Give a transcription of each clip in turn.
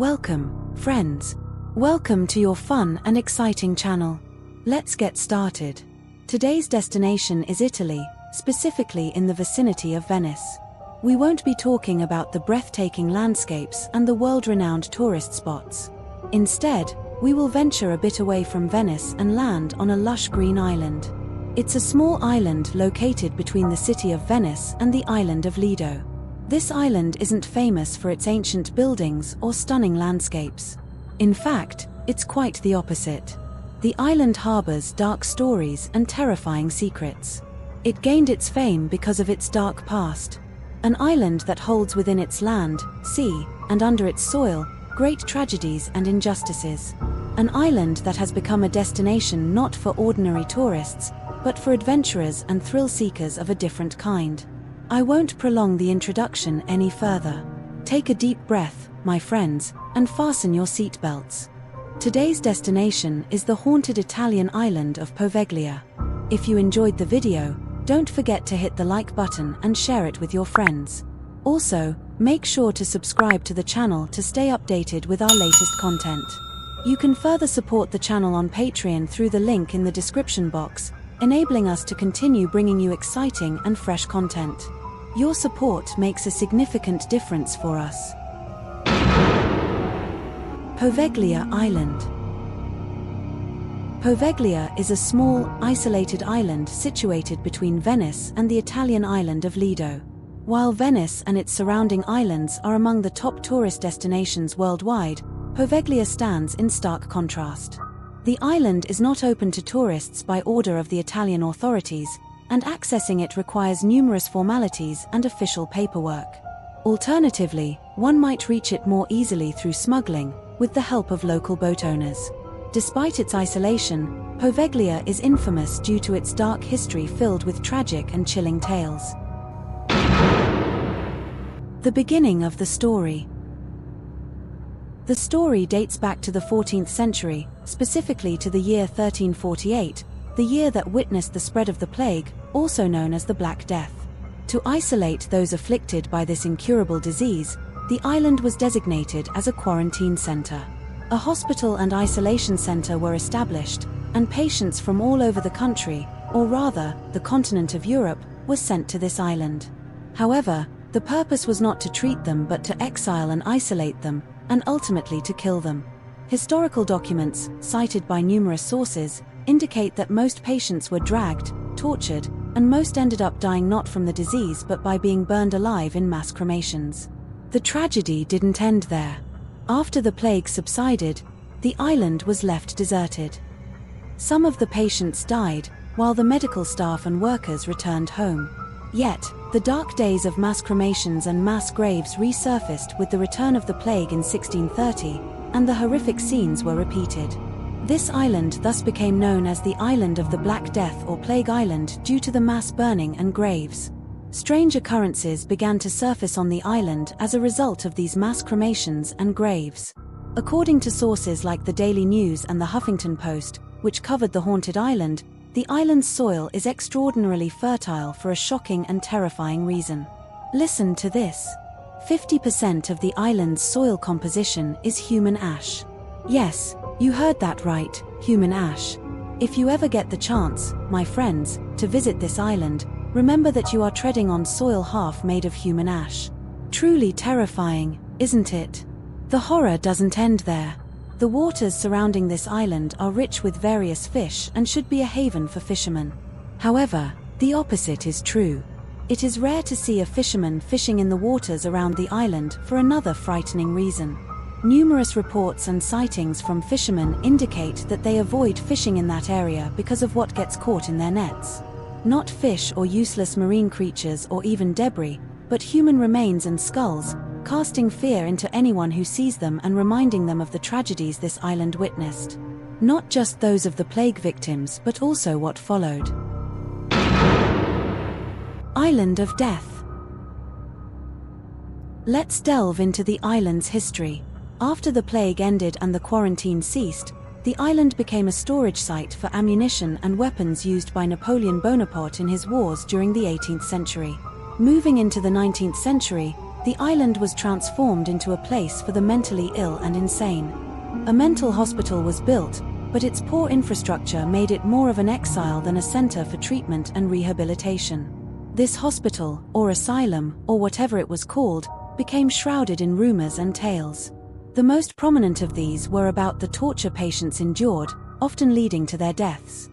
Welcome, friends. Welcome to your fun and exciting channel. Let's get started. Today's destination is Italy, specifically in the vicinity of Venice. We won't be talking about the breathtaking landscapes and the world-renowned tourist spots. Instead, we will venture a bit away from Venice and land on a lush green island. It's a small island located between the city of Venice and the island of Lido. This island isn't famous for its ancient buildings or stunning landscapes. In fact, it's quite the opposite. The island harbors dark stories and terrifying secrets. It gained its fame because of its dark past. An island that holds within its land, sea, and under its soil, great tragedies and injustices. An island that has become a destination not for ordinary tourists, but for adventurers and thrill-seekers of a different kind. I won't prolong the introduction any further. Take a deep breath, my friends, and fasten your seatbelts. Today's destination is the haunted Italian island of Poveglia. If you enjoyed the video, don't forget to hit the like button and share it with your friends. Also, make sure to subscribe to the channel to stay updated with our latest content. You can further support the channel on Patreon through the link in the description box, enabling us to continue bringing you exciting and fresh content. Your support makes a significant difference for us. Poveglia Island. Poveglia is a small, isolated island situated between Venice and the Italian island of Lido. While Venice and its surrounding islands are among the top tourist destinations worldwide, Poveglia stands in stark contrast. The island is not open to tourists by order of the Italian authorities, and accessing it requires numerous formalities and official paperwork. Alternatively, one might reach it more easily through smuggling, with the help of local boat owners. Despite its isolation, Poveglia is infamous due to its dark history filled with tragic and chilling tales. The beginning of the story. The story dates back to the 14th century, specifically to the year 1348, the year that witnessed the spread of the plague, also known as the Black Death. To isolate those afflicted by this incurable disease, the island was designated as a quarantine center. A hospital and isolation center were established, and patients from all over the country, or rather, the continent of Europe, were sent to this island. However, the purpose was not to treat them but to exile and isolate them, and ultimately to kill them. Historical documents, cited by numerous sources, indicate that most patients were dragged, tortured, and most ended up dying not from the disease but by being burned alive in mass cremations. The tragedy didn't end there. After the plague subsided, the island was left deserted. Some of the patients died, while the medical staff and workers returned home. Yet, the dark days of mass cremations and mass graves resurfaced with the return of the plague in 1630, and the horrific scenes were repeated. This island thus became known as the Island of the Black Death or Plague Island due to the mass burning and graves. Strange occurrences began to surface on the island as a result of these mass cremations and graves. According to sources like the Daily News and the Huffington Post, which covered the haunted island, the island's soil is extraordinarily fertile for a shocking and terrifying reason. Listen to this. 50% of the island's soil composition is human ash. Yes, you heard that right, human ash. If you ever get the chance, my friends, to visit this island, remember that you are treading on soil half made of human ash. Truly terrifying, isn't it? The horror doesn't end there. The waters surrounding this island are rich with various fish and should be a haven for fishermen. However, the opposite is true. It is rare to see a fisherman fishing in the waters around the island for another frightening reason. Numerous reports and sightings from fishermen indicate that they avoid fishing in that area because of what gets caught in their nets. Not fish or useless marine creatures or even debris, but human remains and skulls, casting fear into anyone who sees them and reminding them of the tragedies this island witnessed. Not just those of the plague victims but also what followed. Island of Death. Let's delve into the island's history. After the plague ended and the quarantine ceased, the island became a storage site for ammunition and weapons used by Napoleon Bonaparte in his wars during the 18th century. Moving into the 19th century, The island was transformed into a place for the mentally ill and insane. A mental hospital was built, but its poor infrastructure made it more of an exile than a center for treatment and rehabilitation. This hospital, or asylum, or whatever it was called, became shrouded in rumors and tales. The most prominent of these were about the torture patients endured, often leading to their deaths.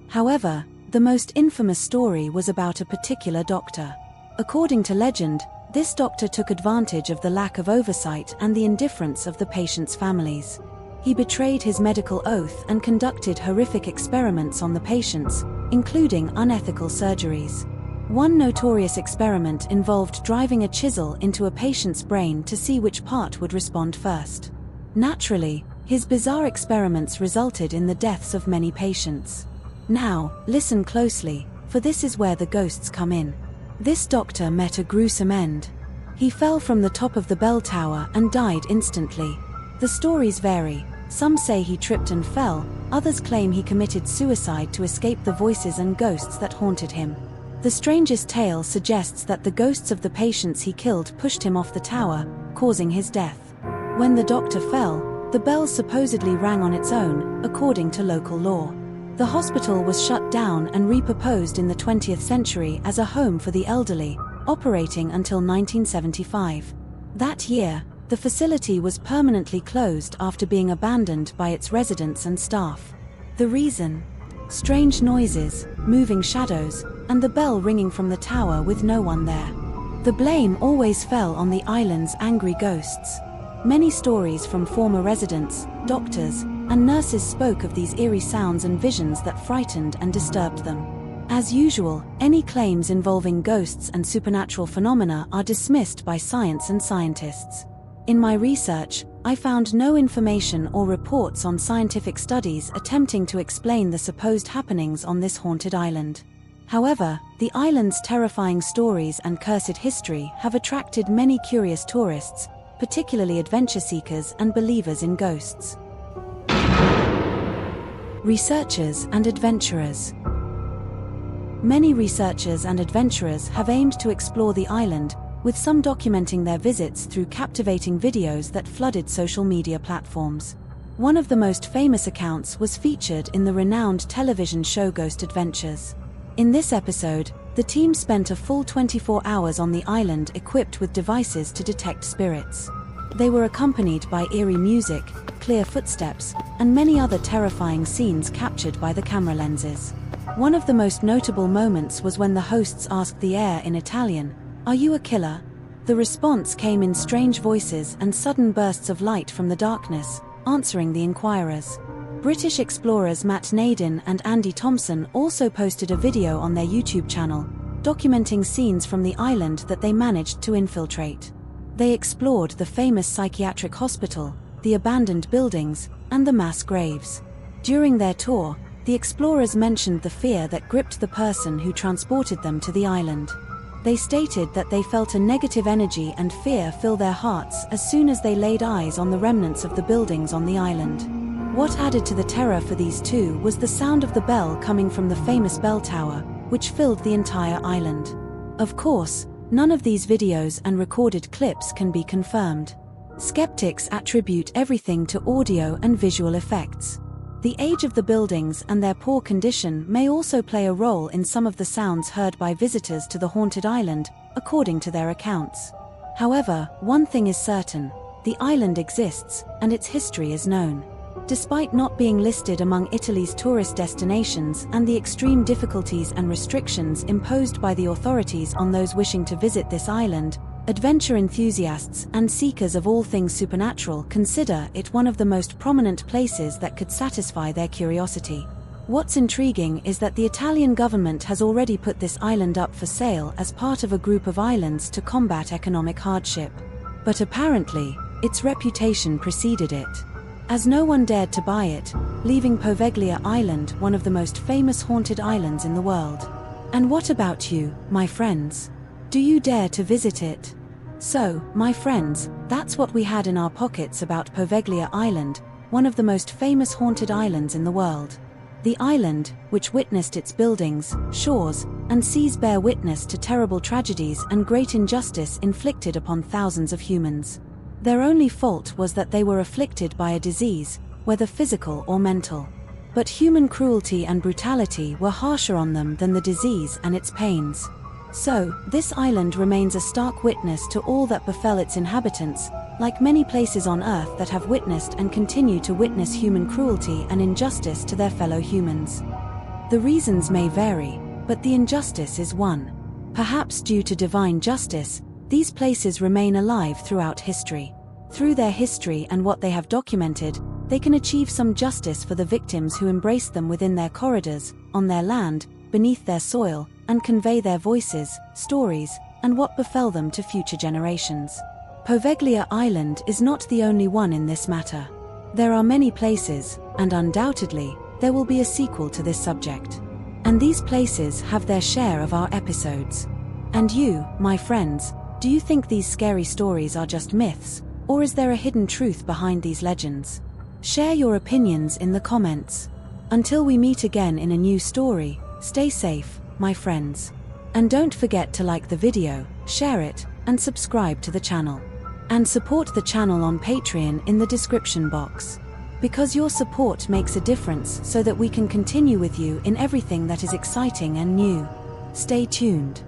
However, the most infamous story was about a particular doctor. According to legend, this doctor took advantage of the lack of oversight and the indifference of the patients' families. He betrayed his medical oath and conducted horrific experiments on the patients, including unethical surgeries. One notorious experiment involved driving a chisel into a patient's brain to see which part would respond first. Naturally, his bizarre experiments resulted in the deaths of many patients. Now, listen closely, for this is where the ghosts come in. This doctor met a gruesome end. He fell from the top of the bell tower and died instantly. The stories vary. Some say he tripped and fell, others claim he committed suicide to escape the voices and ghosts that haunted him. The strangest tale suggests that the ghosts of the patients he killed pushed him off the tower, causing his death. When the doctor fell, the bell supposedly rang on its own, according to local law. The hospital was shut down and repurposed in the 20th century as a home for the elderly, operating until 1975. That year, the facility was permanently closed after being abandoned by its residents and staff. The reason? Strange noises, moving shadows, and the bell ringing from the tower with no one there. The blame always fell on the island's angry ghosts. Many stories from former residents, doctors, and nurses spoke of these eerie sounds and visions that frightened and disturbed them. As usual, any claims involving ghosts and supernatural phenomena are dismissed by science and scientists. In my research, I found no information or reports on scientific studies attempting to explain the supposed happenings on this haunted island. However, the island's terrifying stories and cursed history have attracted many curious tourists, particularly adventure seekers and believers in ghosts. Researchers and adventurers. Many researchers and adventurers have aimed to explore the island, with some documenting their visits through captivating videos that flooded social media platforms. One of the most famous accounts was featured in the renowned television show Ghost Adventures. In this episode, the team spent a full 24 hours on the island equipped with devices to detect spirits. They were accompanied by eerie music, clear footsteps, and many other terrifying scenes captured by the camera lenses. One of the most notable moments was when the hosts asked the air in Italian, "Are you a killer?" The response came in strange voices and sudden bursts of light from the darkness, answering the inquirers. British explorers Matt Naden and Andy Thompson also posted a video on their YouTube channel, documenting scenes from the island that they managed to infiltrate. They explored the famous psychiatric hospital, the abandoned buildings, and the mass graves. During their tour, the explorers mentioned the fear that gripped the person who transported them to the island. They stated that they felt a negative energy and fear fill their hearts as soon as they laid eyes on the remnants of the buildings on the island. What added to the terror for these two was the sound of the bell coming from the famous bell tower, which filled the entire island. Of course, none of these videos and recorded clips can be confirmed. Skeptics attribute everything to audio and visual effects. The age of the buildings and their poor condition may also play a role in some of the sounds heard by visitors to the haunted island, according to their accounts. However, one thing is certain: the island exists, and its history is known. Despite not being listed among Italy's tourist destinations and the extreme difficulties and restrictions imposed by the authorities on those wishing to visit this island, adventure enthusiasts and seekers of all things supernatural consider it one of the most prominent places that could satisfy their curiosity. What's intriguing is that the Italian government has already put this island up for sale as part of a group of islands to combat economic hardship. But apparently, its reputation preceded it, as no one dared to buy it, leaving Poveglia Island one of the most famous haunted islands in the world. And what about you, my friends? Do you dare to visit it? So, my friends, that's what we had in our pockets about Poveglia Island, one of the most famous haunted islands in the world. The island, which witnessed its buildings, shores, and seas bear witness to terrible tragedies and great injustice inflicted upon thousands of humans. Their only fault was that they were afflicted by a disease, whether physical or mental. But human cruelty and brutality were harsher on them than the disease and its pains. So, this island remains a stark witness to all that befell its inhabitants, like many places on Earth that have witnessed and continue to witness human cruelty and injustice to their fellow humans. The reasons may vary, but the injustice is one. Perhaps due to divine justice, these places remain alive throughout history. Through their history and what they have documented, they can achieve some justice for the victims who embraced them within their corridors, on their land, beneath their soil, and convey their voices, stories, and what befell them to future generations. Poveglia Island is not the only one in this matter. There are many places, and undoubtedly, there will be a sequel to this subject. And these places have their share of our episodes. And you, my friends, do you think these scary stories are just myths, or is there a hidden truth behind these legends? Share your opinions in the comments. Until we meet again in a new story, stay safe, my friends. And don't forget to like the video, share it, and subscribe to the channel. And support the channel on Patreon in the description box. Because your support makes a difference so that we can continue with you in everything that is exciting and new. Stay tuned.